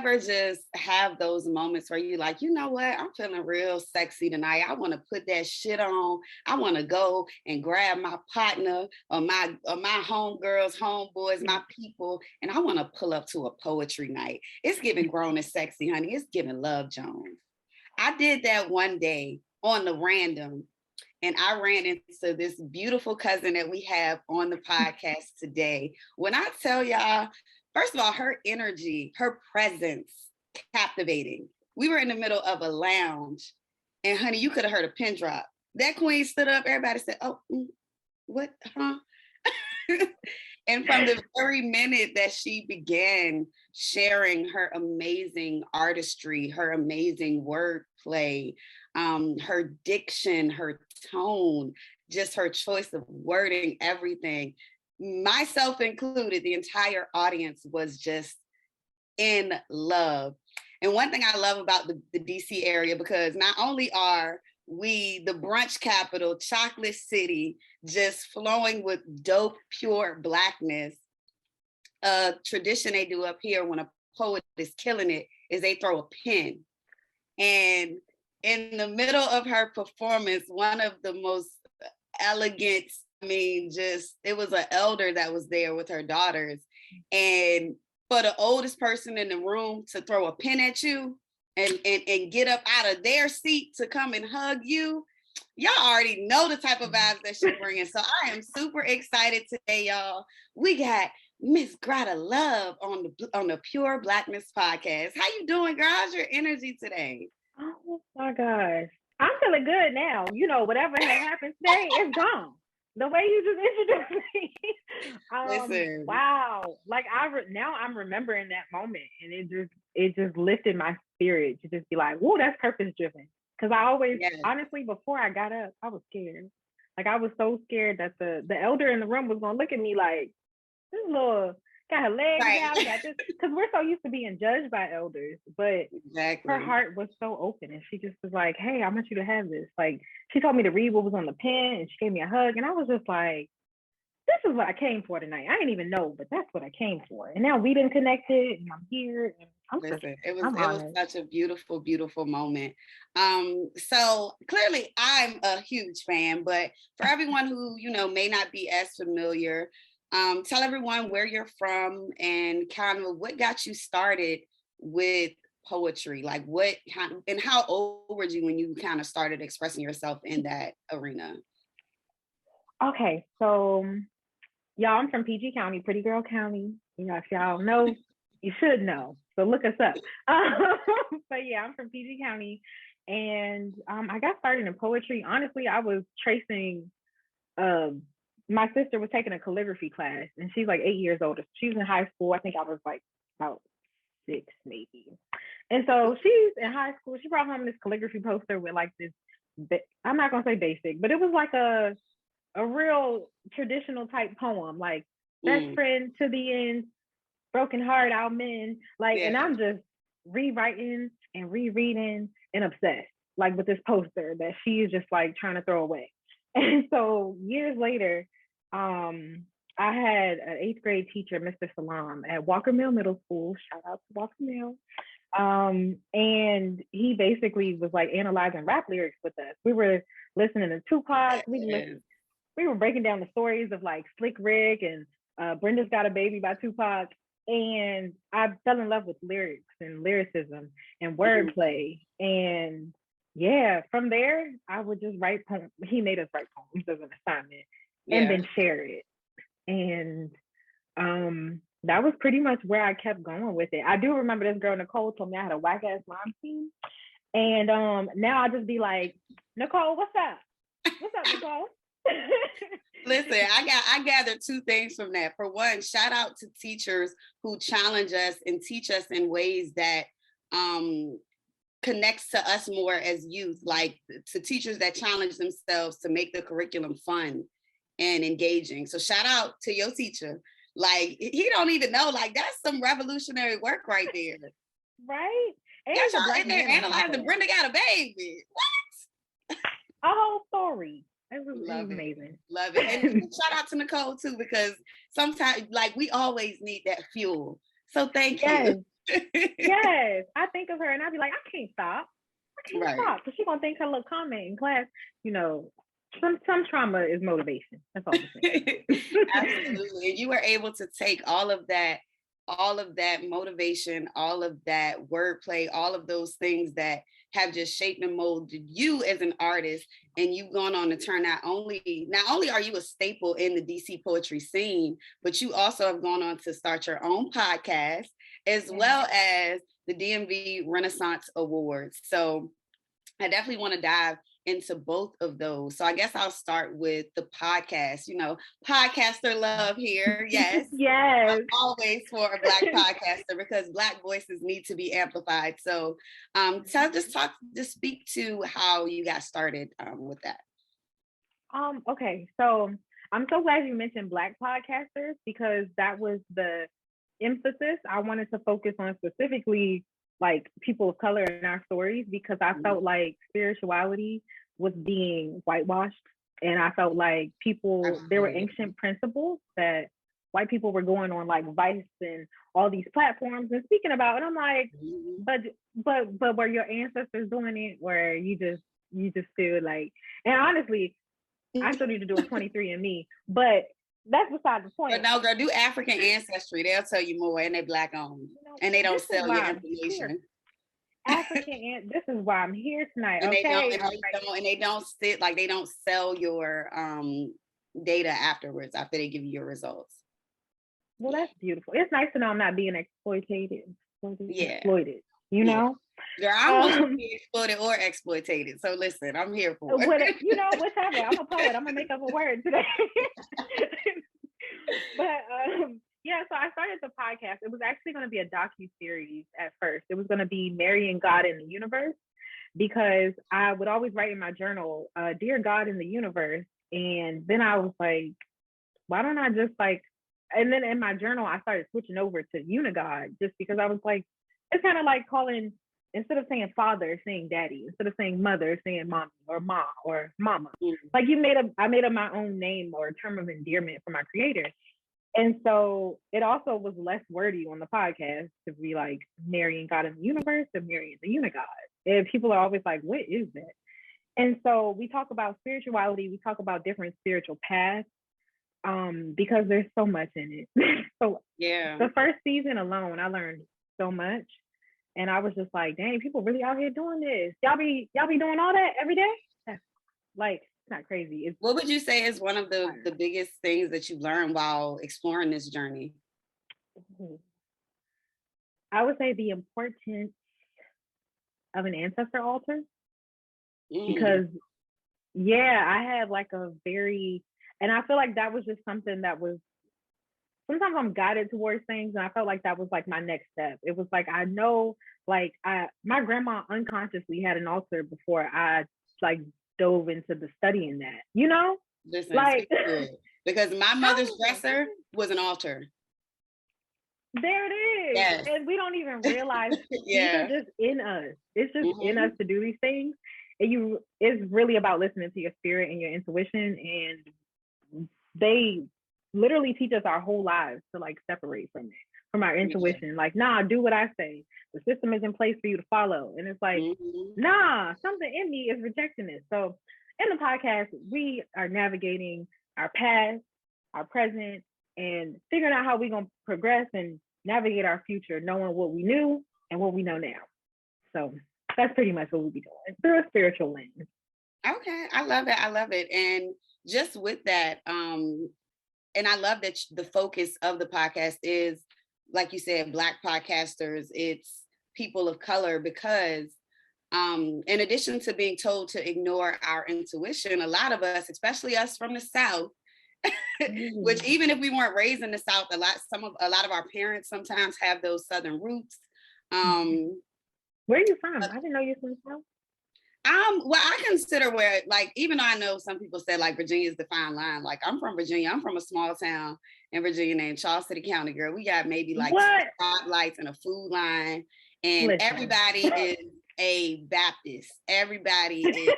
ever just have those moments where you like, you know what, I'm feeling real sexy tonight. I want to put that shit on. I want to go and grab my partner or my homegirls, homeboys, my people, and I want to pull up to a poetry night. It's giving grown and sexy, honey. It's giving Love Jones. I did that one day on the random, and I ran into this beautiful cousin that we have on the podcast today. When I tell y'all, first of all, her energy, her presence, captivating. We were in the middle of a lounge, and honey, you could have heard a pin drop. That queen stood up, everybody said, oh, what, huh? And from the very minute that she began sharing her amazing artistry, her amazing wordplay, her diction, her tone, just her choice of wording, everything, myself included, the entire audience was just in love. And one thing I love about the DC area, because not only are we the brunch capital, chocolate city, just flowing with dope, pure Blackness, a tradition they do up here when a poet is killing it is they throw a pin. And in the middle of her performance, one of the most elegant, it was an elder that was there with her daughters. And for the oldest person in the room to throw a pin at you and get up out of their seat to come and hug you, y'all already know the type of vibes that she's bringing. So I am super excited today, y'all. We got Miss Grada Love on the Pure Blackness podcast. How you doing, girl? How's your energy today? Oh my gosh. I'm feeling good now. You know, whatever had happened today is gone. The way you just introduced me. Listen. Wow. Like now I'm remembering that moment, and it just lifted my spirit to just be like, whoa, that's purpose driven. Because I always, honestly, before I got up, I was scared. Like, I was so scared that the elder in the room was gonna look at me like, this little got her legs out, got this, because we're so used to being judged by elders. But her heart was so open, and she just was like, hey, I want you to have this. Like, she told me to read what was on the pen, and she gave me a hug, and I was just like, this is what I came for tonight. I didn't even know, but that's what I came for. And now we've been connected, and I'm here. And it was such a beautiful, beautiful moment. So clearly I'm a huge fan, but for everyone who, may not be as familiar, tell everyone where you're from and kind of what got you started with poetry. Like and how old were you when you kind of started expressing yourself in that arena? Okay, so y'all, I'm from PG County, Pretty Girl County. If y'all know, you should know. So look us up. But yeah, I'm from PG County, and I got started in poetry. Honestly, I was tracing. My sister was taking a calligraphy class, and she's like 8 years older. She was in high school. I think I was like about 6, maybe. And so she's in high school. She brought home this calligraphy poster with like this. I'm not gonna say basic, but it was like a real traditional type poem, like best friend to the end, broken heart, I'll mend. Like, and I'm just rewriting and rereading and obsessed, like with this poster that she is just like trying to throw away. And so years later, I had an 8th grade teacher, Mr. Salam, at Walker Mill Middle School. Shout out to Walker Mill. And he basically was like analyzing rap lyrics with us. We were listening to Tupac. We were breaking down the stories of like Slick Rick and Brenda's Got a Baby by Tupac. And I fell in love with lyrics and lyricism and wordplay. And yeah, from there, I would just write poems. He made us write poems as an assignment and then share it. And that was pretty much where I kept going with it. I do remember this girl, Nicole, told me I had a whack ass rhyme scheme. And now I just be like, Nicole, what's up? What's up, Nicole? Listen, I gathered 2 things from that. For one, shout out to teachers who challenge us and teach us in ways that connects to us more as youth, like to teachers that challenge themselves to make the curriculum fun and engaging. So shout out to your teacher. Like, he don't even know, like, that's some revolutionary work right there. Right? And y'all in there analyzing Brenda Got a Baby. What? A whole story. It was amazing. Love it. And shout out to Nicole too, because sometimes, like, we always need that fuel. So thank you. Yes, I think of her and I'd be like, I can't stop. I can't Right. stop. Because she's gonna think her little comment in class, you know, some trauma is motivation. That's all I'm saying. Absolutely. And you were able to take all of that motivation, all of that wordplay, all of those things that have just shaped and molded you as an artist. And you've gone on to turn not only are you a staple in the DC poetry scene, but you also have gone on to start your own podcast, as well as the DMV Renaissance Awards. So I definitely want to dive into both of those. So I guess I'll start with the podcast, podcaster love here. Yes. Yes. Always for a Black podcaster because Black voices need to be amplified. So just speak to how you got started with that. Okay. So I'm so glad you mentioned Black podcasters because that was the emphasis I wanted to focus on, specifically like people of color in our stories, because I felt like spirituality was being whitewashed. And I felt like there were ancient principles that white people were going on like Vice and all these platforms and speaking about. And I'm like, but were your ancestors doing it where you just feel like, and honestly, I still need to do a 23andMe, but that's beside the point. But no, girl, do African ancestry. They'll tell you more, and they Black owned, and they don't sell your information. This is why I'm here tonight. And okay, they don't sell your data afterwards after they give you your results. Well, that's beautiful. It's nice to know I'm not being exploited. You know. Girl, I want to be exploited or exploited. So listen, I'm here for it. Whatever. I'm a poet. I'm gonna make up a word today. But so I started the podcast. It was actually going to be a docu-series at first. It was going to be Marrying God in the Universe, because I would always write in my journal, Dear God in the Universe. And then I was like, why don't I just and then in my journal, I started switching over to Unigod, just because I was like, it's kind of like calling, instead of saying father, saying daddy, instead of saying mother, saying mommy or ma or mama. Like I made up my own name or term of endearment for my creator. And so it also was less wordy on the podcast to be like Marrying God in the Universe or Marrying the Unigod. And people are always like, what is that? And so we talk about spirituality. We talk about different spiritual paths because there's so much in it. So the first season alone, I learned so much. And I was just like, dang, people really out here doing this. Y'all be doing all that every day? Like, it's not crazy. What would you say is one of the biggest things that you learned while exploring this journey? I would say the importance of an ancestor altar. Because I had like and I feel like that was just something that was, sometimes I'm guided towards things, and I felt like that was like my next step. It was like, I know, like my grandma unconsciously had an altar before I like dove into the studying that, Listen, like because my mother's dresser was an altar. There it is. Yes. And we don't even realize these are just in us. It's just in us to do these things. And it's really about listening to your spirit and your intuition. And they literally teach us our whole lives to like separate from it, from our intuition. Like, nah, do what I say. The system is in place for you to follow. And it's like, nah, something in me is rejecting it. So in the podcast, we are navigating our past, our present, and figuring out how we're going to progress and navigate our future, knowing what we knew and what we know now. So that's pretty much what we'll be doing through a spiritual lens. Okay, I love it. And just with that, and I love that the focus of the podcast is, like you said, Black podcasters, it's people of color, because in addition to being told to ignore our intuition, a lot of us, especially us from the South, which even if we weren't raised in the South, a lot of our parents sometimes have those Southern roots. Where are you from? I didn't know you're from the South. Well, I consider where, like, even though I know some people say like Virginia's the fine line, like I'm from Virginia. I'm from a small town in Virginia named Charles City County, girl. We got maybe like stoplights and a food line, and everybody is a Baptist. Everybody is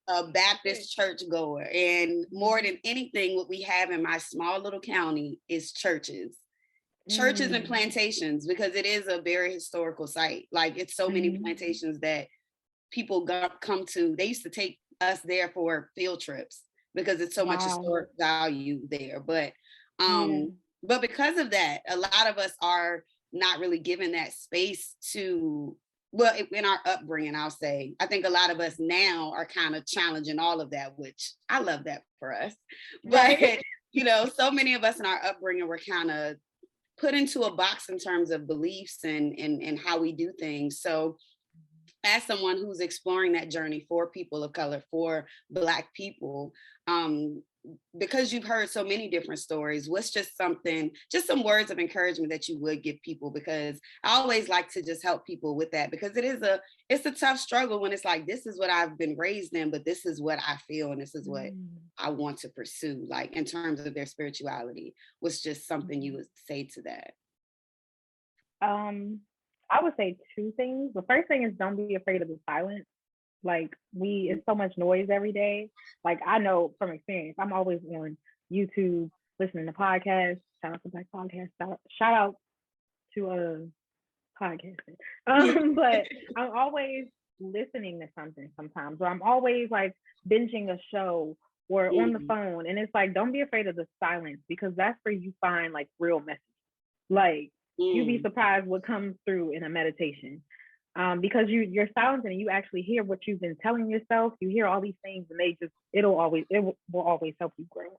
a Baptist church goer. And more than anything, what we have in my small little county is churches. churches and plantations, because it is a very historical site. Like it's so many plantations that people come to. They used to take us there for field trips because it's so much historic value there. But because of that, a lot of us are not really given that space to, well, in our upbringing, I'll say. I think a lot of us now are kind of challenging all of that, which I love that for us. But, you know, so many of us in our upbringing were kind of put into a box in terms of beliefs and how we do things. So as someone who's exploring that journey for people of color, for Black people, because you've heard so many different stories, what's just some words of encouragement that you would give people? Because I always like to just help people with that, because it's a tough struggle when it's like, this is what I've been raised in, but this is what I feel and this is what I want to pursue, like in terms of their spirituality. What's just something you would say to that? I would say two things. The first thing is, don't be afraid of the silence. Like it's so much noise every day. Like I know from experience, I'm always on YouTube, listening to podcasts. Shout out to Black Podcasts. Shout out to podcasting. But I'm always listening to something sometimes, or I'm always like binging a show or on the phone. And it's like, don't be afraid of the silence, because that's where you find like real messages. Like you'd be surprised what comes through in a meditation. Because you're silent and you actually hear what you've been telling yourself. You hear all these things, and it will always help you grow.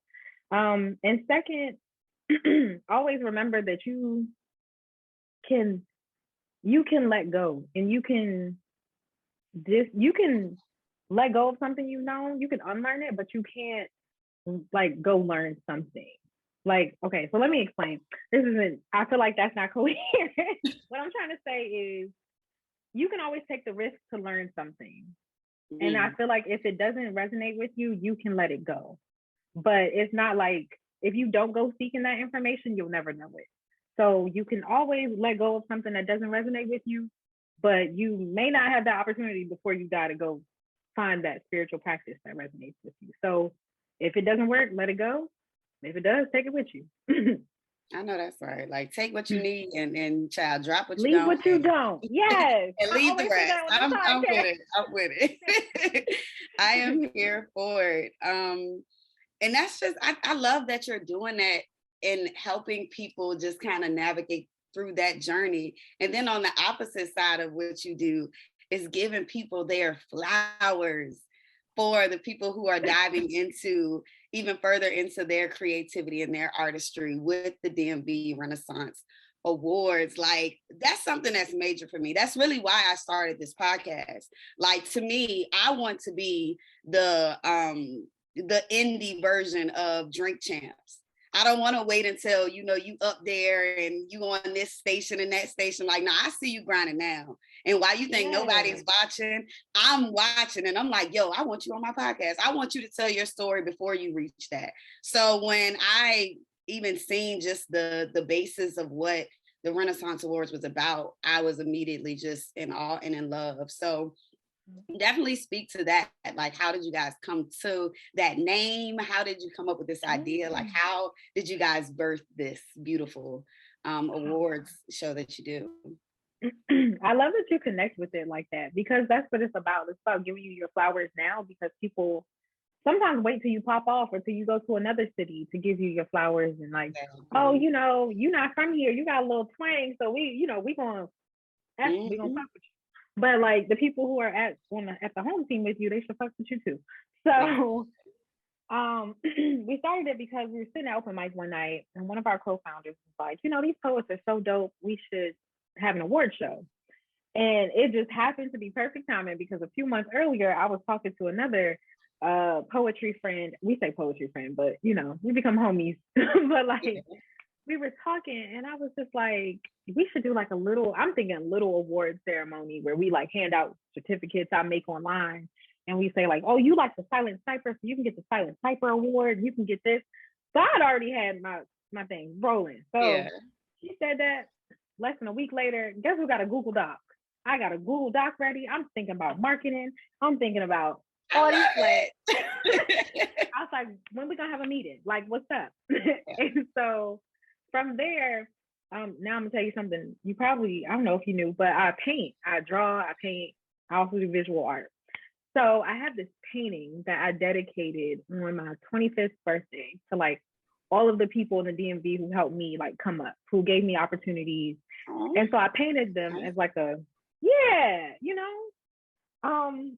And second, always remember that you can let go, and you can let go of something you've known. You can unlearn it, but you can't like go learn something. Like, okay, so let me explain. I feel like that's not coherent. What I'm trying to say is, you can always take the risk to learn something. And I feel like if it doesn't resonate with you, you can let it go. But it's not like, if you don't go seeking that information, you'll never know it. So you can always let go of something that doesn't resonate with you, but you may not have the opportunity before you die to go find that spiritual practice that resonates with you. So if it doesn't work, let it go. If it does, take it with you. I know that's right. Like, take what you need and child, drop what you don't. Leave what you don't. Yes. And leave the rest. I'm with it. I'm with it. I am here for it. And that's just, I love that you're doing that and helping people just kind of navigate through that journey. And then on the opposite side of what you do is giving people their flowers for the people who are diving into even further into their creativity and their artistry with the DMV Renaissance Awards. Like, that's something that's major for me. That's really why I started this podcast. Like, to me, I want to be the indie version of Drink Champs. I don't want to wait until, you up there and you on this station and that station. Like, no, I see you grinding now. And while you think nobody's watching, I'm watching. And I'm like, yo, I want you on my podcast. I want you to tell your story before you reach that. So when I even seen just the basis of what the Renaissance Awards was about, I was immediately just in awe and in love. So definitely speak to that. Like, how did you guys come to that name? How did you come up with this idea? Like, how did you guys birth this beautiful awards show that you do? I love that you connect with it like that, because that's what it's about. It's about giving you your flowers now, because people sometimes wait till you pop off or till you go to another city to give you your flowers, and like, oh, you're not from here, you got a little twang, so we gonna fuck with you. But like, the people who are at the home team with you, they should fuck with you too. So we started it because we were sitting at open mic one night, and one of our co-founders was like, these poets are so dope, we should have an award show. And it just happened to be perfect timing, because a few months earlier I was talking to another poetry friend. We say poetry friend, but we become homies. But like, we were talking, and I was just like, we should do like I'm thinking a little award ceremony where we like hand out certificates I make online, and we say like, oh, you like the Silent Cypher, so you can get the Silent Cypher Award, you can get this. So I'd already had my thing rolling. So she said that. Less than a week later, guess who got a Google Doc? I got a Google Doc ready. I'm thinking about marketing. I'm thinking about all these like I was like, when we gonna have a meeting? Like, what's up? And so from there, now I'm gonna tell you something. You probably, I don't know if you knew, but I paint, I draw, I paint, I also do visual art. So I have this painting that I dedicated on my 25th birthday to like all of the people in the DMV who helped me like come up, who gave me opportunities. Oh, And so I painted them as like a, yeah, you know. And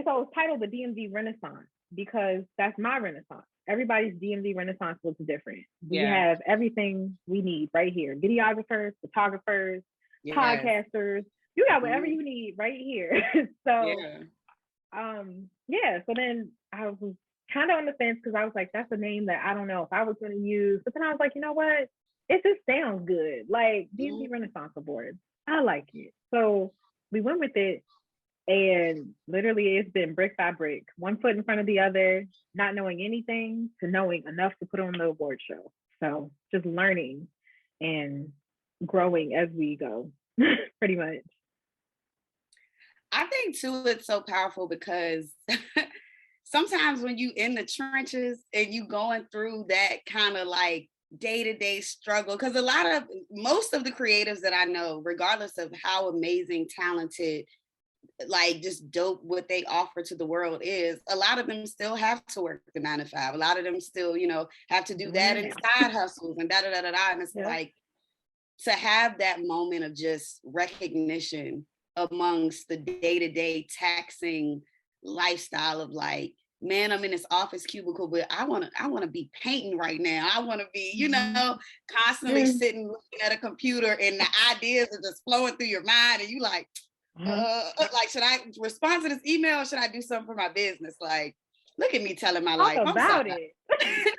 so it's titled the DMV Renaissance because that's my Renaissance. Everybody's DMV Renaissance looks different. We yeah. have everything we need right here. Videographers, photographers, Yes. podcasters. You got whatever you need right here. So Yeah. yeah, so then I was kind of on the fence because I was like, that's a name that I don't know if I was going to use. But then I was like, you know what? It just sounds good. Like DMV Renaissance Awards. I like it. So we went with it. And literally, it's been brick by brick, one foot in front of the other, not knowing anything to knowing enough to put on the award show. So just learning and growing as we go, pretty much. I think too, it's so powerful because sometimes when you in the trenches and you going through that kind of like day-to-day struggle, because most of the creatives that I know, regardless of how amazing, talented, like just dope what they offer to the world is, a lot of them still have to work the 9 to 5. A lot of them still, have to do Doing that it and now. side hustles and da da da da da. And it's Yeah. like to have that moment of just recognition amongst the day-to-day taxing lifestyle of like, man, I'm in this office cubicle, but I want to be painting right now. I want to be, constantly sitting looking at a computer and the ideas are just flowing through your mind and you like, like, should I respond to this email or should I do something for my business? Like, look at me telling my Talk life. I'm sorry. about it.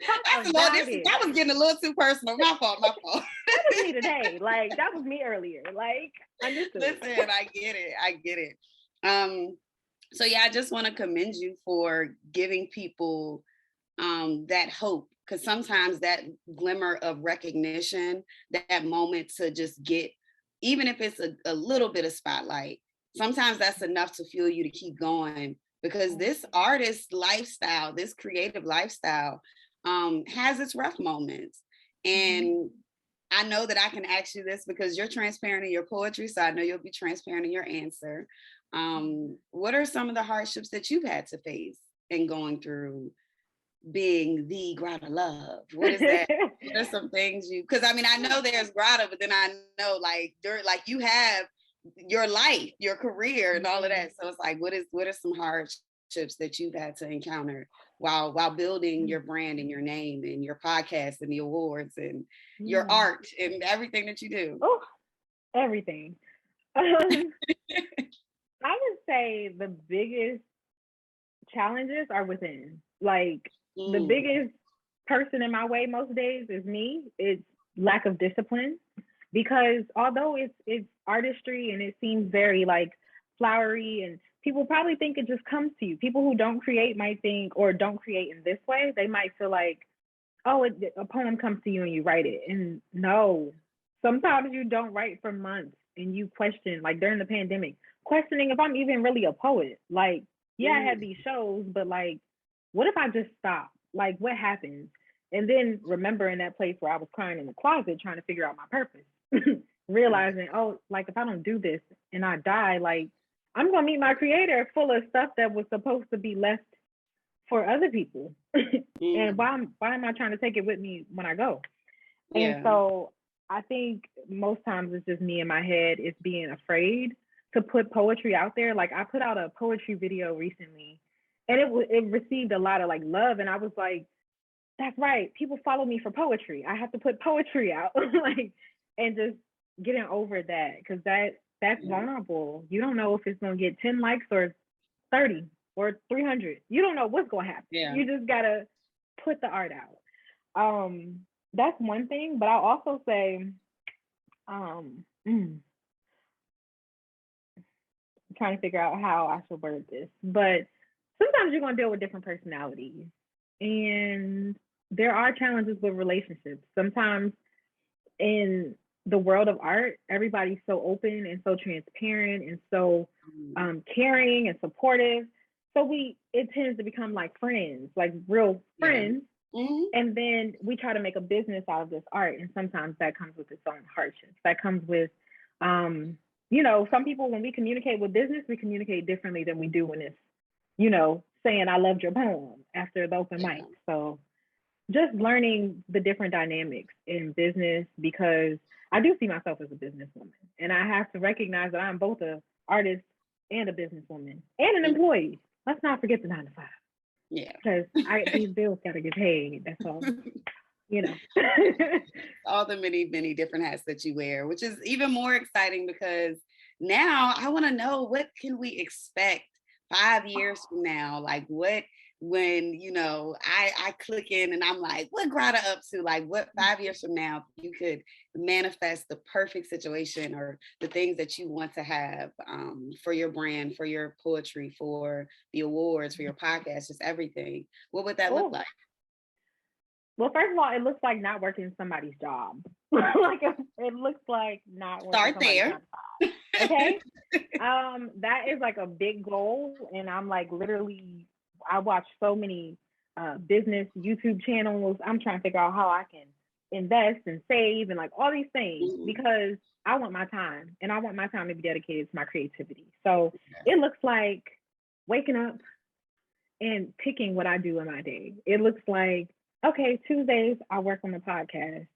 Talk That was getting a little too personal. My fault. That was me today. Like, that was me earlier. Like, understood. Listen, I get it. So yeah, I just want to commend you for giving people that hope, because sometimes that glimmer of recognition, that moment to just get, even if it's a little bit of spotlight, sometimes that's enough to fuel you to keep going, because this artist lifestyle, this creative lifestyle, has its rough moments. And I know that I can ask you this because you're transparent in your poetry, so I know you'll be transparent in your answer. What are some of the hardships that you've had to face in going through being the Grada Love? What is that? What are some things because I mean, I know there's Grada, but then I know like you have your life, your career and all of that. So it's like, what are some hardships that you've had to encounter while building your brand and your name and your podcast and the awards and your art and everything that you do? Oh, everything. I would say the biggest challenges are within. Like the biggest person in my way most days is me. It's lack of discipline, because although it's artistry and it seems very like flowery and people probably think it just comes to you. People who don't create might think, or don't create in this way, they might feel like, oh, a poem comes to you and you write it. And no, sometimes you don't write for months and you question, like during the pandemic, questioning if I'm even really a poet. Like, yeah, I had these shows, but like, what if I just stop? Like, what happens? And then remembering that place where I was crying in the closet trying to figure out my purpose, realizing, oh, like if I don't do this and I die, like I'm gonna meet my creator full of stuff that was supposed to be left for other people. And why am I trying to take it with me when I go? And so I think most times it's just me in my head, it's being afraid to put poetry out there. Like I put out a poetry video recently and it received a lot of like love. And I was like, that's right. People follow me for poetry. I have to put poetry out. Like, and just getting over that, because that's vulnerable. You don't know if it's going to get 10 likes or 30 or 300. You don't know what's going to happen. Yeah. You just got to put the art out. That's one thing. But I'll also say, I'm trying to figure out how I should word this, but sometimes you're going to deal with different personalities, and there are challenges with relationships. Sometimes in the world of art, everybody's so open and so transparent and so caring and supportive. So it tends to become like friends, like real friends. Mm-hmm. And then we try to make a business out of this art. And sometimes that comes with its own hardships. That comes with, some people, when we communicate with business, we communicate differently than we do when it's, saying, I loved your poem after the open mic. So just learning the different dynamics in business, because I do see myself as a businesswoman, and I have to recognize that I'm both an artist and a businesswoman and an employee. Let's not forget the 9 to 5. Yeah. Because these bills got to get paid. That's all. All the many, many different hats that you wear, which is even more exciting because now I want to know, what can we expect 5 years from now? Like when I click in and I'm like, what Grada up to? Like, what 5 years from now you could manifest the perfect situation or the things that you want to have for your brand, for your poetry, for the awards, for your podcast, just everything. What would that look like? Well, first of all, it looks like not working somebody's job. Like it looks like not working somebody's job. Okay. That is like a big goal. And I'm like, literally, I watch so many business YouTube channels. I'm trying to figure out how I can invest and save and like all these things, because I want my time, and I want my time to be dedicated to my creativity. So it looks like waking up and picking what I do in my day. It looks like, okay, Tuesdays I work on the podcast.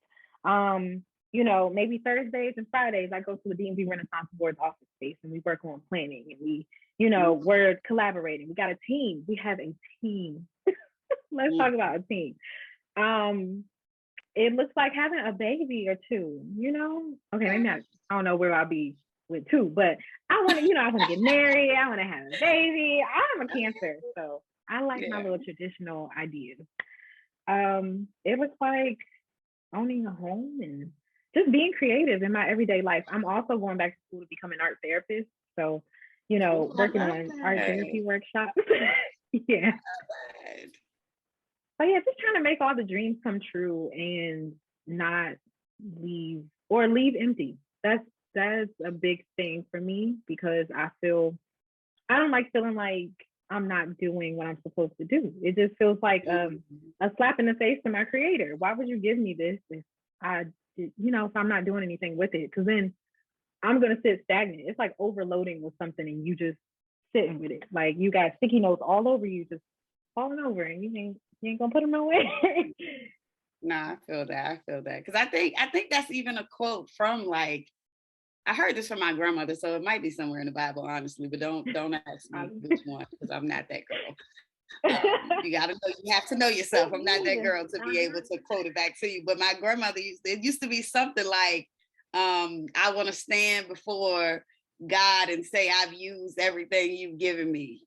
Maybe Thursdays and Fridays I go to the D&B Renaissance Awards office space and we work on planning, and we, we're collaborating. We got a team. We have a team. Let's talk about a team. It looks like having a baby or two, Okay, maybe not, I don't know where I'll be with two, but I want to, I want to get married. I want to have a baby. I'm a Cancer, so I like my little traditional ideas. It looks like owning a home and just being creative in my everyday life. I'm also going back to school to become an art therapist. So, working on art therapy workshops. Yeah. But yeah, just trying to make all the dreams come true and not leave empty. That's a big thing for me, because I don't like feeling like I'm not doing what I'm supposed to do. It just feels like a slap in the face to my creator. Why would you give me this if if I'm not doing anything with it? Because then I'm gonna sit stagnant. It's like overloading with something and you just sitting with it. Like you got sticky notes all over you, just falling over, and you ain't gonna put them nowhere. Nah, I feel that. Because I think that's even a quote from, like, I heard this from my grandmother, so it might be somewhere in the Bible, honestly, but don't ask me which one, because I'm not that girl. You have to know yourself. I'm not that girl to be able to quote it back to you. But my grandmother it used to be something like, I want to stand before God and say, I've used everything you've given me.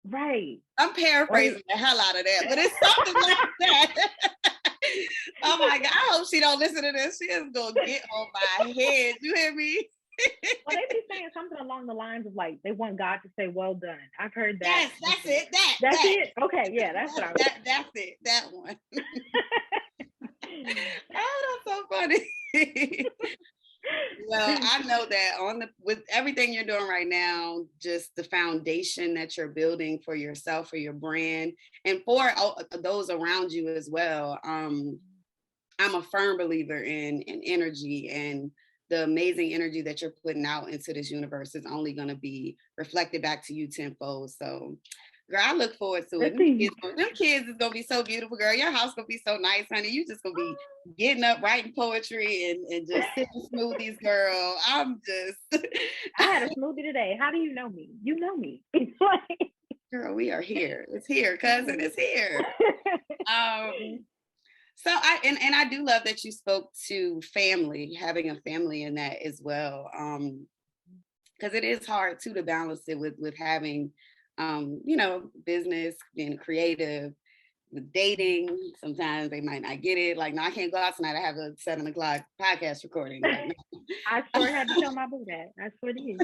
Right. I'm paraphrasing the hell out of that, but it's something like that. Oh my God, I hope she don't listen to this. She is gonna get on my head. You hear me? Well, they be saying something along the lines of like, they want God to say, well done. I've heard that. Yes, that's it. That's it? Okay, yeah, that's what I was saying. That's it, that one. Oh, that's so funny. Well, I know that with everything you're doing right now, just the foundation that you're building for yourself, for your brand, and for those around you as well. I'm a firm believer in energy, and the amazing energy that you're putting out into this universe is only going to be reflected back to you tenfold. So, girl, I look forward to it. Them kids is going to be so beautiful, girl. Your house going to be so nice, honey. You just going to be getting up, writing poetry and just sipping smoothies, girl. I had a smoothie today. How do you know me? You know me. It's like, girl, we are here. It's here, cousin. It's here. So I do love that you spoke to family, having a family in that as well. Because it is hard too to balance it with having business, being creative, with dating. Sometimes they might not get it. Like, no, I can't go out tonight. I have a 7 o'clock podcast recording. Like, no. I sure had to tell my boo that. I sure did.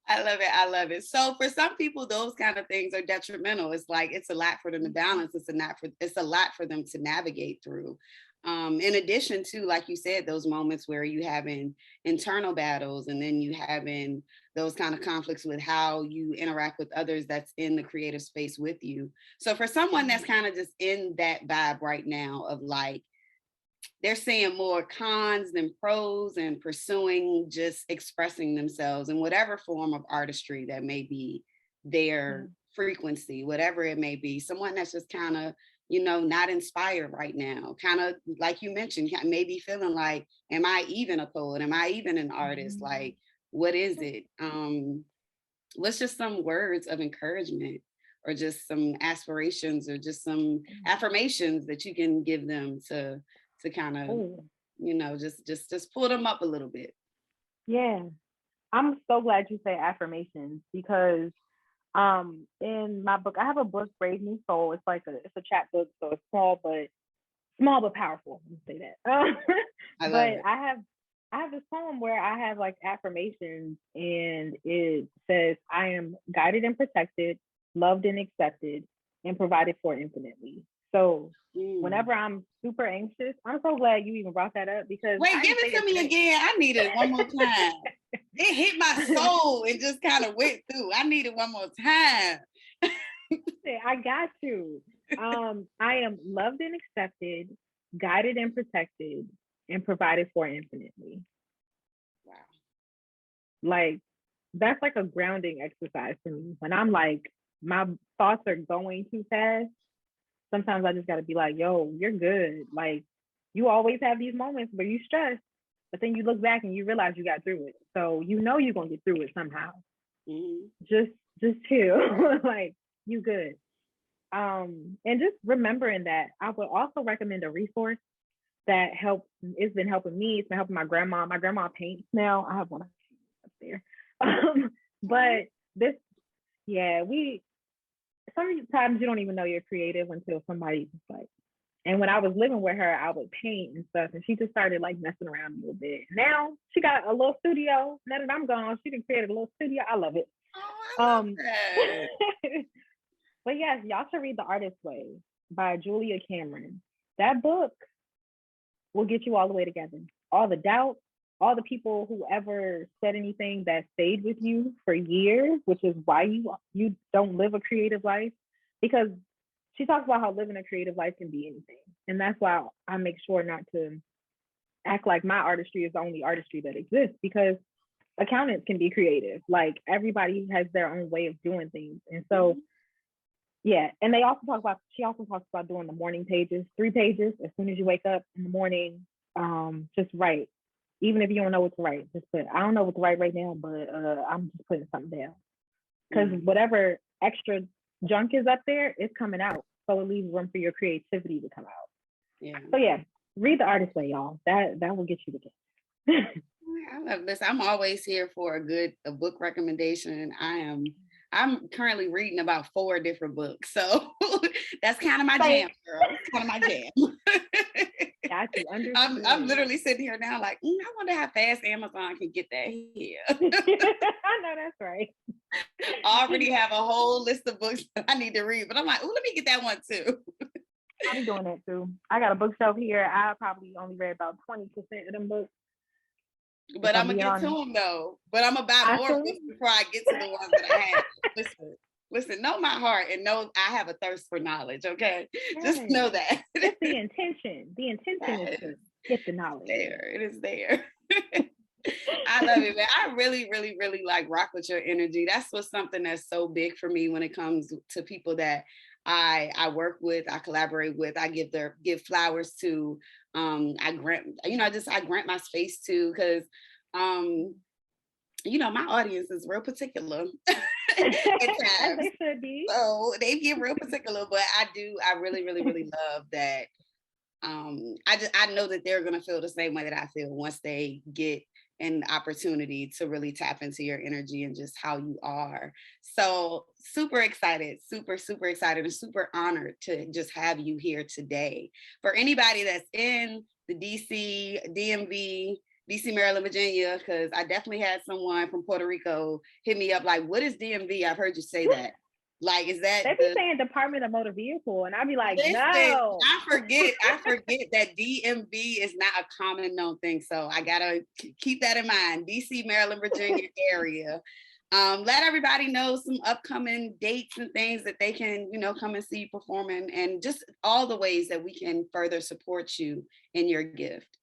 I love it. So for some people, those kind of things are detrimental. It's like, it's a lot for them to balance. It's a lot for them to navigate through. in addition to, like you said, those moments where you having internal battles, and then you having those kind of conflicts with how you interact with others that's in the creative space with you. So for someone that's kind of just in that vibe right now of like, they're seeing more cons than pros and pursuing just expressing themselves in whatever form of artistry that may be their frequency, whatever it may be. Someone that's just kind of, not inspired right now, kind of like you mentioned, maybe feeling like, am I even a poet? Am I even an artist? Like, what is it? What's just some words of encouragement, or just some aspirations, or just some affirmations that you can give them to kind of, just pull them up a little bit? Yeah, I'm so glad you say affirmations, because in my book, I have a book, Brave New Soul. It's like it's a chat book, so it's small but powerful. Let me say that. But I have this poem where I have like affirmations, and it says, I am guided and protected, loved and accepted, and provided for infinitely. So whenever I'm super anxious, I'm so glad you even brought that up, because wait, give it to me again. I need it one more time. It hit my soul. It just kind of went through. I need it one more time. I got you. I am loved and accepted, guided and protected, and provided for infinitely. Wow. Like, that's like a grounding exercise for me. When I'm like, my thoughts are going too fast, sometimes I just got to be like, yo, you're good. Like, you always have these moments where you stress, but then you look back and you realize you got through it. So you're going to get through it somehow. Just chill. Like, you good. And just remembering that, I would also recommend a resource that it's been helping me. It's been helping my grandma. My grandma paints now. I have one up there. But sometimes you don't even know you're creative until somebody's like, and when I was living with her, I would paint and stuff, and she just started like messing around a little bit. Now she got a little studio. Now that I'm gone, she done created a little studio. I love it. Oh, I love that. But yes, y'all should read The Artist's Way by Julia Cameron. That book will get you all the way together. All the doubt, all the people who ever said anything that stayed with you for years, which is why you don't live a creative life. Because she talks about how living a creative life can be anything. And that's why I make sure not to act like my artistry is the only artistry that exists, because accountants can be creative. Like, everybody has their own way of doing things. And so, yeah. And she also talks about doing the morning pages, 3 pages, as soon as you wake up in the morning, just write. Even if you don't know what to write, just put, I don't know what to write right now, but I'm just putting something down. Because whatever extra junk is up there, it's coming out. So it leaves room for your creativity to come out. Yeah. So yeah, read The Artist's Way, y'all. That will get you together. I love this. I'm always here for a book recommendation. I'm currently reading about 4 different books. So that's kind of my jam, girl. It's kind of my jam. I'm literally sitting here now like, I wonder how fast Amazon can get that here. I know that's right. I already have a whole list of books that I need to read, but I'm like, let me get that one too. I'm doing that too. I got a bookshelf here. I probably only read about 20% of them books. But I'm gonna get to them though. But I'm gonna buy more books before I get to the ones that I have. Listen, know my heart and know I have a thirst for knowledge, okay? Yes. Just know that. That's the intention. The intention is to get the knowledge. It is there. I love it, man. I really, really, really like rock with your energy. That's what's something that's so big for me when it comes to people that I work with, I collaborate with, I give flowers to. I grant my space to, because my audience is real particular. As they should be. So they get real particular, but I really, really, really love that. I know that they're gonna feel the same way that I feel once they get an opportunity to really tap into your energy and just how you are. So super excited, super, super excited, and super honored to just have you here today. For anybody that's in the DMV, DC, Maryland, Virginia, because I definitely had someone from Puerto Rico hit me up like, what is DMV? I've heard you say that. Like, is that They be saying Department of Motor Vehicle, and I'd be like, listen, no. I forget that DMV is not a common known thing. So I gotta keep that in mind. DC, Maryland, Virginia area. Let everybody know some upcoming dates and things that they can, come and see you performing, and just all the ways that we can further support you in your gift.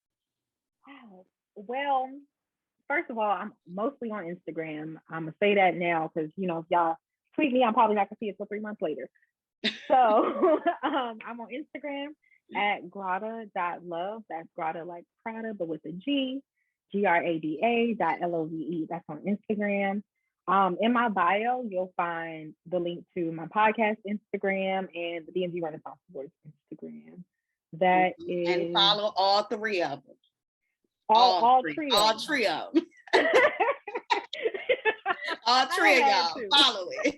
Wow. Well, first of all, I'm mostly on Instagram. I'm gonna say that now because if y'all tweet me, I'm probably not gonna see it till 3 months later. So I'm on Instagram at grada.love. That's Grada like Prada, but with a G, GRADA.LOVE. That's on Instagram. In my bio, you'll find the link to my podcast Instagram and the DMV Renaissance Awards Instagram. That is, and follow all three of them. All three of them. All three of them. All three of y'all follow it.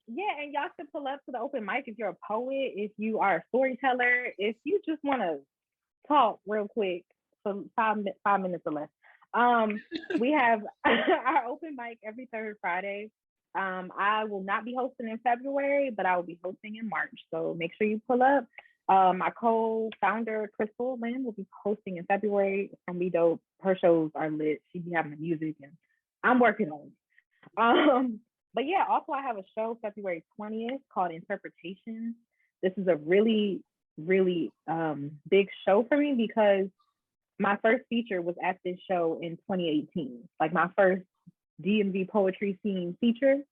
Yeah, and y'all should pull up to the open mic if you're a poet, if you are a storyteller, if you just want to talk real quick for 5 minutes or less. We have our open mic every third Friday. I will not be hosting in February, but I will be hosting in March. So make sure you pull up. My co-founder, Crystal Lynn, will be hosting in February. It's gonna be dope. Her shows are lit. She be having the music, and I'm working on it. But yeah, also I have a show February 20th called Interpretations. This is a really, really big show for me because my first feature was at this show in 2018. Like my first DMV poetry scene feature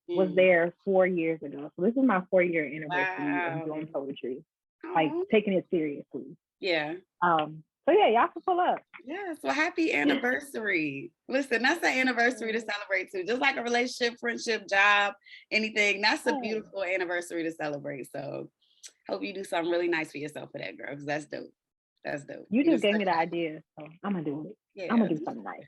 was there 4 years ago. So this is my 4-year anniversary of doing poetry, like taking it seriously. Yeah. So yeah, y'all can pull up. Yes, well, happy anniversary. Listen, that's an anniversary to celebrate too. Just like a relationship, friendship, job, anything. That's a beautiful anniversary to celebrate. So hope you do something really nice for yourself for that, girl, because that's dope. That's dope. You just gave me the idea, so I'm gonna do it. Yeah, I'm gonna do something nice.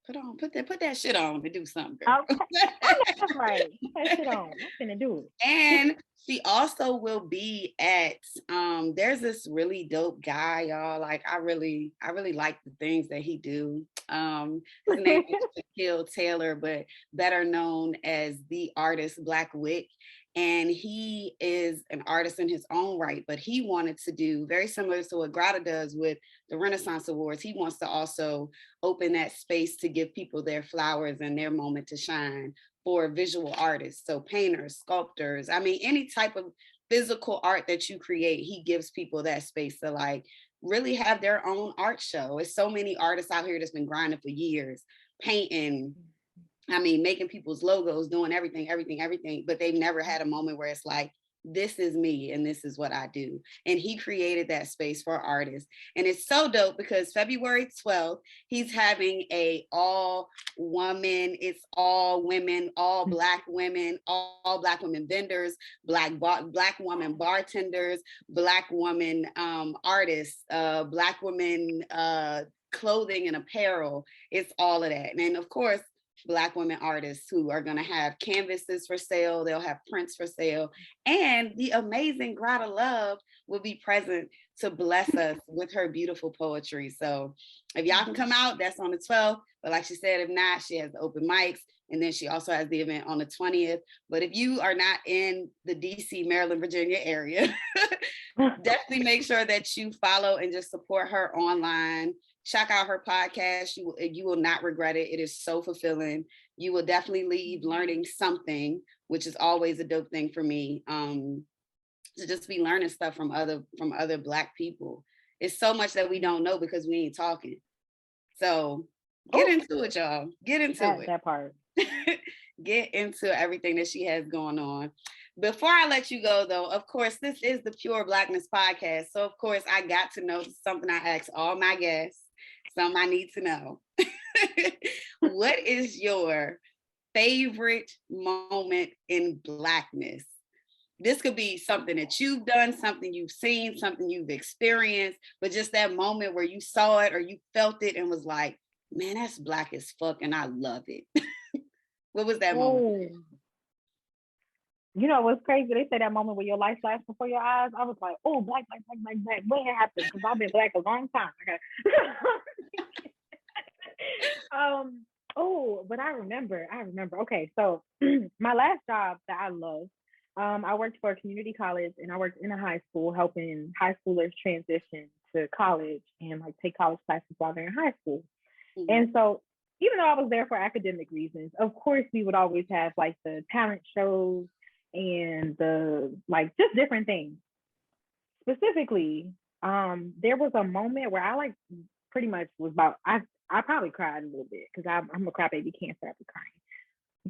Put that shit on to do something, girl. Okay. That's right. Put that shit on. I'm gonna do it. And she also will be at there's this really dope guy, y'all. Like I really like the things that he do. His name is Shaquille Taylor, but better known as the artist Black Wick. And he is an artist in his own right, but he wanted to do very similar to what Grada does with the Renaissance Awards. He wants to also open that space to give people their flowers and their moment to shine for visual artists. So painters, sculptors, I mean, any type of physical art that you create, he gives people that space to like really have their own art show. It's so many artists out here that's been grinding for years, painting, I mean, making people's logos, doing everything, but they've never had a moment where it's like, this is me and this is what I do. And he created that space for artists. And it's so dope because February 12th, he's having a all woman, it's all women, all Black women, all Black women vendors, Black woman bartenders, Black woman artists, Black women clothing and apparel. It's all of that. And of course, Black women artists who are going to have canvases for sale. They'll have prints for sale. And the amazing Grada Love will be present to bless us with her beautiful poetry. So if y'all can come out, that's on the 12th. But like she said, if not, she has the open mics. And then she also has the event on the 20th. But if you are not in the DC, Maryland, Virginia area, definitely make sure that you follow and just support her online. Check out her podcast. You will not regret it. It is so fulfilling. You will definitely leave learning something, which is always a dope thing for me. To just be learning stuff from other Black people. It's so much that we don't know because we ain't talking. So get into it, y'all. Get into it. That part. Get into everything that she has going on. Before I let you go, though, of course, this is the Pure Blackness podcast. So, of course, I got to know something I ask all my guests. Something I need to know. What is your favorite moment in Blackness? This could be something that you've done, something you've seen, something you've experienced, but just that moment where you saw it or you felt it and was like, man, that's Black as fuck and I love it. What was that moment? You know what's crazy? They say that moment where your light flashed before your eyes. I was like, oh, Black. What happened? Because I've been Black a long time. Oh, but I remember. Okay, so my last job that I love, I worked for a community college and I worked in a high school helping high schoolers transition to college and like take college classes while they're in high school. Mhm. And so even though I was there for academic reasons, of course we would always have like the talent shows and the like just different things. Specifically, there was a moment where I like pretty much was about I probably cried a little bit because I'm a crybaby, can't stop crying.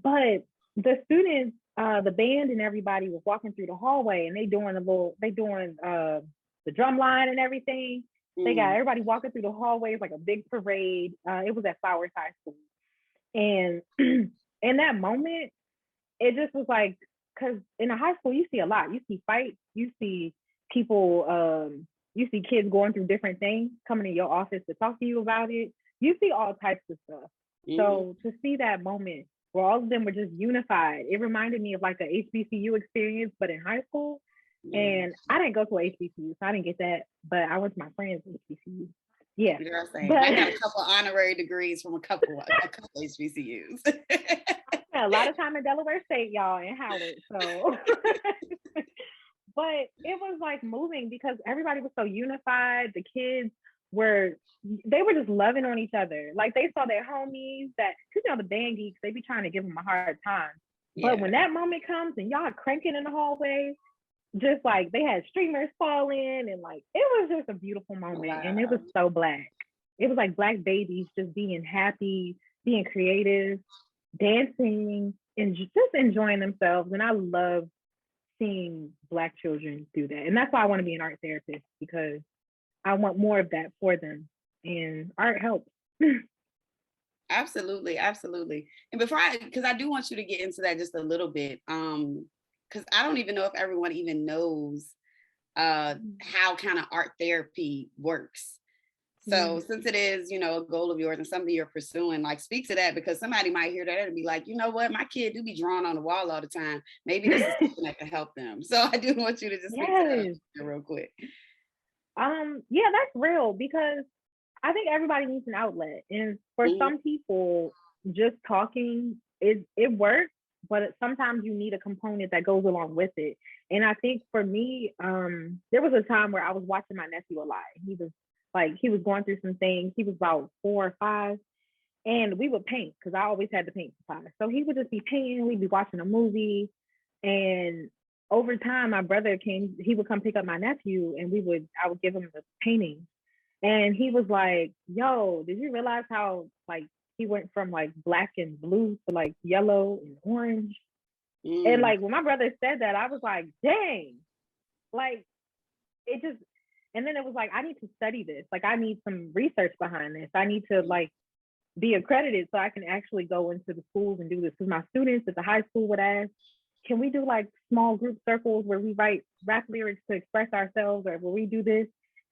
But the students, the band and everybody was walking through the hallway and they doing the drum line and everything. They got Mm. everybody walking through the hallways like a big parade. It was at Flowers High School. And in that moment, it just was like, because in a high school, you see a lot. You see fights, you see people, you see kids going through different things, coming in your office to talk to you about it. You see all types of stuff. Mhm. So to see that moment where all of them were just unified, it reminded me of like a HBCU experience, but in high school. Yeah. And I didn't go to a HBCU, so I didn't get that, but I went to my friend's HBCU. Yeah. Girl, same. But I got a couple honorary degrees from a couple HBCUs. I spent a lot of time in Delaware State, y'all, and Howard. So, but it was like moving because everybody was so unified. The kids were, they were just loving on each other. Like they saw their homies that, because the band geeks, they be trying to give them a hard time. But Yeah. when that moment comes and y'all cranking in the hallway, just like they had streamers fall in and like it was just a beautiful moment and it was Wow. so black. It was like black babies just being happy, being creative, dancing, and just enjoying themselves. And I love seeing black children do that. And that's why I want to be an art therapist because I want more of that for them. And art helps. Absolutely, absolutely. And because I do want you to get into that just a little bit, because I don't even know if everyone even knows how kind of art therapy works. Yeah. So since it is, a goal of yours and something you're pursuing, like speak to that because somebody might hear that and be like, you know what, my kid do be drawing on the wall all the time. Maybe this is something that can help them. So I do want you to just speak to Yes. that real quick. Yeah, that's real because I think everybody needs an outlet. And for Mhm. some people, just talking it works, but sometimes you need a component that goes along with it. And I think for me, there was a time where I was watching my nephew a lot. He was going through some things. He was about 4 or 5. And we would paint because I always had the paint supply. So he would just be painting, we'd be watching a movie. And over time, my brother he would come pick up my nephew and I would give him the painting. And he was like, yo, did you realize how like he went from like black and blue to like yellow and orange? And Mm. like when my brother said that, I was like, dang, like it just, and then it was like, I need to study this. Like I need some research behind this. I need to like be accredited so I can actually go into the schools and do this. Because my students at the high school would ask, can we do like small group circles where we write rap lyrics to express ourselves or will we do this?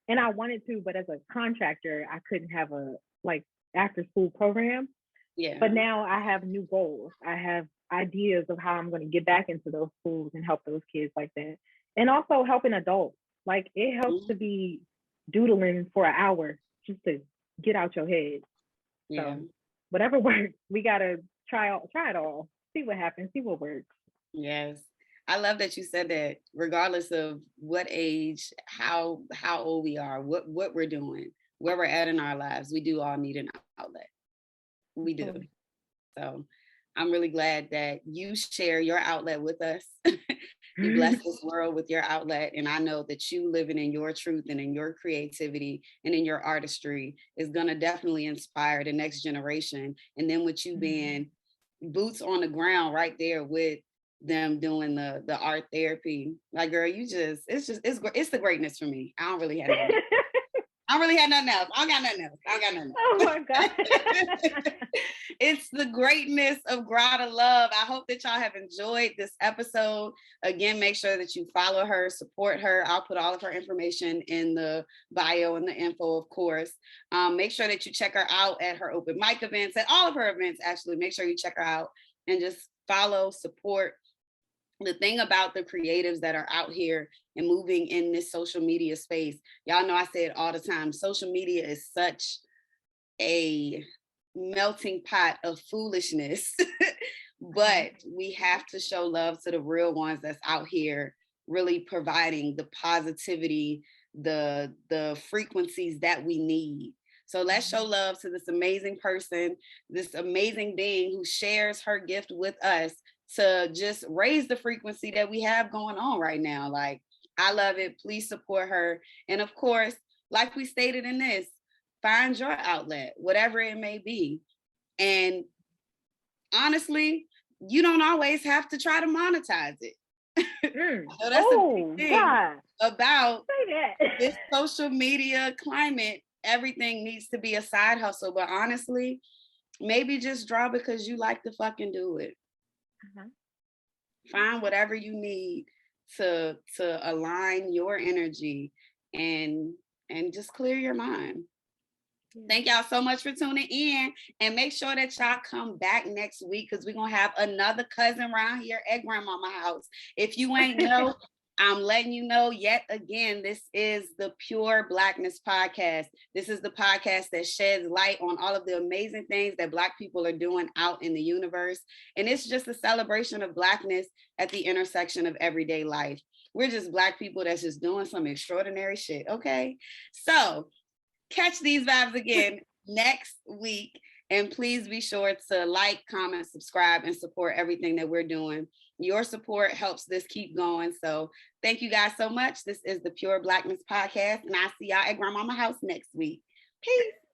And I wanted to, but as a contractor, I couldn't have a like after school program. Yeah. But now I have new goals. I have ideas of how I'm going to get back into those schools and help those kids like that. And also helping adults. Like it helps to Mhm. be doodling for an hour just to get out your head. Yeah. So whatever works, we gotta try it all. See what happens, see what works. Yes. I love that you said that regardless of what age, how old we are, what we're doing, where we're at in our lives, we do all need an outlet. We do. Absolutely. So I'm really glad that you share your outlet with us. You bless this world with your outlet. And I know that you living in your truth and in your creativity and in your artistry is going to definitely inspire the next generation. And then with you being boots on the ground right there with them doing the art therapy, like girl, it's the greatness for me. I don't really have nothing. I don't really have nothing else. I don't got nothing else. I don't got nothing Oh else. my god. It's the greatness of Grada Love. I hope that y'all have enjoyed this episode. Again, make sure that you follow her, support her. I'll put all of her information in the bio and the info, of course. Make sure that you check her out at her open mic events, at all of her events, actually. Make sure you check her out and just follow, support. The thing about the creatives that are out here and moving in this social media space, y'all know I say it all the time, social media is such a melting pot of foolishness. But we have to show love to the real ones that's out here really providing the positivity, the frequencies that we need. So let's show love to this amazing person, this amazing being who shares her gift with us to just raise the frequency that we have going on right now. Like, I love it. Please support her. And of course, like we stated in this, find your outlet, whatever it may be. And honestly, you don't always have to try to monetize it. So that's the big thing about this social media climate. Everything needs to be a side hustle, but honestly, maybe just draw because you like to fucking do it. Find whatever you need to align your energy and just clear your mind. Thank y'all so much for tuning in, and make sure that y'all come back next week because we're gonna have another cousin around here at grandmama's house. If you ain't know, I'm letting you know yet again, this is the Pure Blackness podcast. This is the podcast that sheds light on all of the amazing things that Black people are doing out in the universe. And it's just a celebration of Blackness at the intersection of everyday life. We're just Black people that's just doing some extraordinary shit, okay? So catch these vibes again next week. And please be sure to like, comment, subscribe, and support everything that we're doing. Your support helps this keep going. So thank you guys so much. This is the Pure Blackness podcast, and I'll see y'all at Grandmama's house next week. Peace.